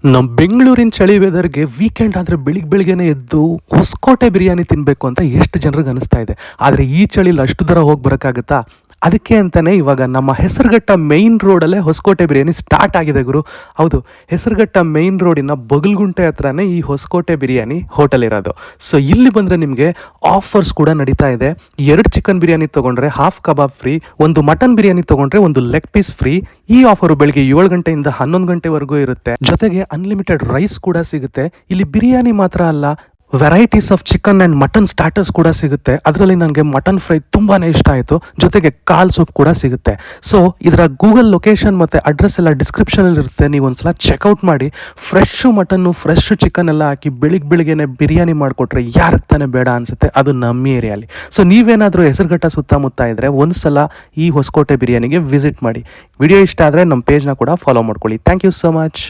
ನಮ್ಮ ಬೆಂಗಳೂರಿನ ಚಳಿ ವೆದರ್ಗೆ ವೀಕೆಂಡ್ ಆದರೆ ಬೆಳಿಗ್ಗೆನೇ ಎದ್ದು ಹೊಸಕೋಟೆ ಬಿರಿಯಾನಿ ತಿನ್ನಬೇಕು ಅಂತ ಎಷ್ಟು ಜನರಿಗೆ ಅನಿಸ್ತಾ ಇದೆ. ಆದರೆ ಈ ಚಳಿಲಿ ಅಷ್ಟು ದೂರ ಹೋಗಿ ಬರೋಕ್ಕಾಗುತ್ತಾ? ಅದಕ್ಕೆ ಅಂತಲೇ ಇವಾಗ ನಮ್ಮ ಹೆಸರುಘಟ್ಟ ಮೇಯ್ನ್ ರೋಡಲ್ಲೇ ಹೊಸಕೋಟೆ ಬಿರಿಯಾನಿ ಸ್ಟಾರ್ಟ್ ಆಗಿದೆ ಗುರು. ಹೌದು, ಹೆಸರುಘಟ್ಟ ಮೇಯ್ನ್ ರೋಡಿನ ಬಗಲ್ಗುಂಟೆ ಹತ್ರನೇ ಈ ಹೊಸಕೋಟೆ ಬಿರಿಯಾನಿ ಹೋಟೆಲ್ ಇರೋದು. ಸೊ ಇಲ್ಲಿ ಬಂದರೆ ನಿಮಗೆ ಆಫರ್ಸ್ ಕೂಡ ನಡೀತಾ ಇದೆ. 2 ಚಿಕನ್ ಬಿರಿಯಾನಿ ತೊಗೊಂಡ್ರೆ ಹಾಫ್ ಕಬಾಬ್ ಫ್ರೀ, ಒಂದು ಮಟನ್ ಬಿರಿಯಾನಿ ತೊಗೊಂಡ್ರೆ ಒಂದು ಲೆಗ್ ಪೀಸ್ ಫ್ರೀ. ಈ ಆಫರು ಬೆಳಿಗ್ಗೆ 7 ಗಂಟೆಯಿಂದ 11 ಗಂಟೆವರೆಗೂ ಇರುತ್ತೆ. ಜೊತೆಗೆ ಅನ್ಲಿಮಿಟೆಡ್ ರೈಸ್ ಕೂಡ ಸಿಗುತ್ತೆ. ಇಲ್ಲಿ ಬಿರಿಯಾನಿ ಮಾತ್ರ ಅಲ್ಲ, varieties of chicken and mutton starters ಕೂಡ ಸಿಗುತ್ತೆ. ಅದರಲ್ಲಿ ನನಗೆ ಮಟನ್ ಫ್ರೈ ತುಂಬಾ ಇಷ್ಟ ಆಯಿತು. ಜೊತೆಗೆ ಕಾಲ್ ಸೂಪ್ ಕೂಡ ಸಿಗುತ್ತೆ. ಸೊ ಇದರ ಗೂಗಲ್ ಲೊಕೇಶನ್ ಮತ್ತು ಅಡ್ರೆಸ್ ಎಲ್ಲ ಡಿಸ್ಕ್ರಿಪ್ಷನಲ್ಲಿ ಇರುತ್ತೆ. ನೀವು ಒಂದ್ಸಲ ಚೆಕ್ಔಟ್ ಮಾಡಿ. ಫ್ರೆಶ್ಶು ಮಟನ್ನು, ಫ್ರೆಶ್ ಚಿಕನ್ ಎಲ್ಲ ಹಾಕಿ ಬೆಳಿಗ್ಗೆನೆ ಬಿರಿಯಾನಿ ಮಾಡಿಕೊಟ್ರೆ ಯಾರಿಗೆ ತಾನೇ ಬೇಡ ಅನಿಸುತ್ತೆ, ಅದು ನಮ್ಮ ಏರಿಯಲ್ಲಿ. ಸೊ ನೀವೇನಾದರೂ ಹೆಸರುಘಟ್ಟ ಸುತ್ತಮುತ್ತ ಇದ್ದರೆ ಒಂದ್ಸಲ ಈ ಹೊಸಕೋಟೆ ಬಿರಿಯಾನಿಗೆ ವಿಸಿಟ್ ಮಾಡಿ. ವಿಡಿಯೋ ಇಷ್ಟ ಆದರೆ ನಮ್ಮ ಪೇಜ್ನ ಕೂಡ ಫಾಲೋ ಮಾಡ್ಕೊಳ್ಳಿ. Thank you so much.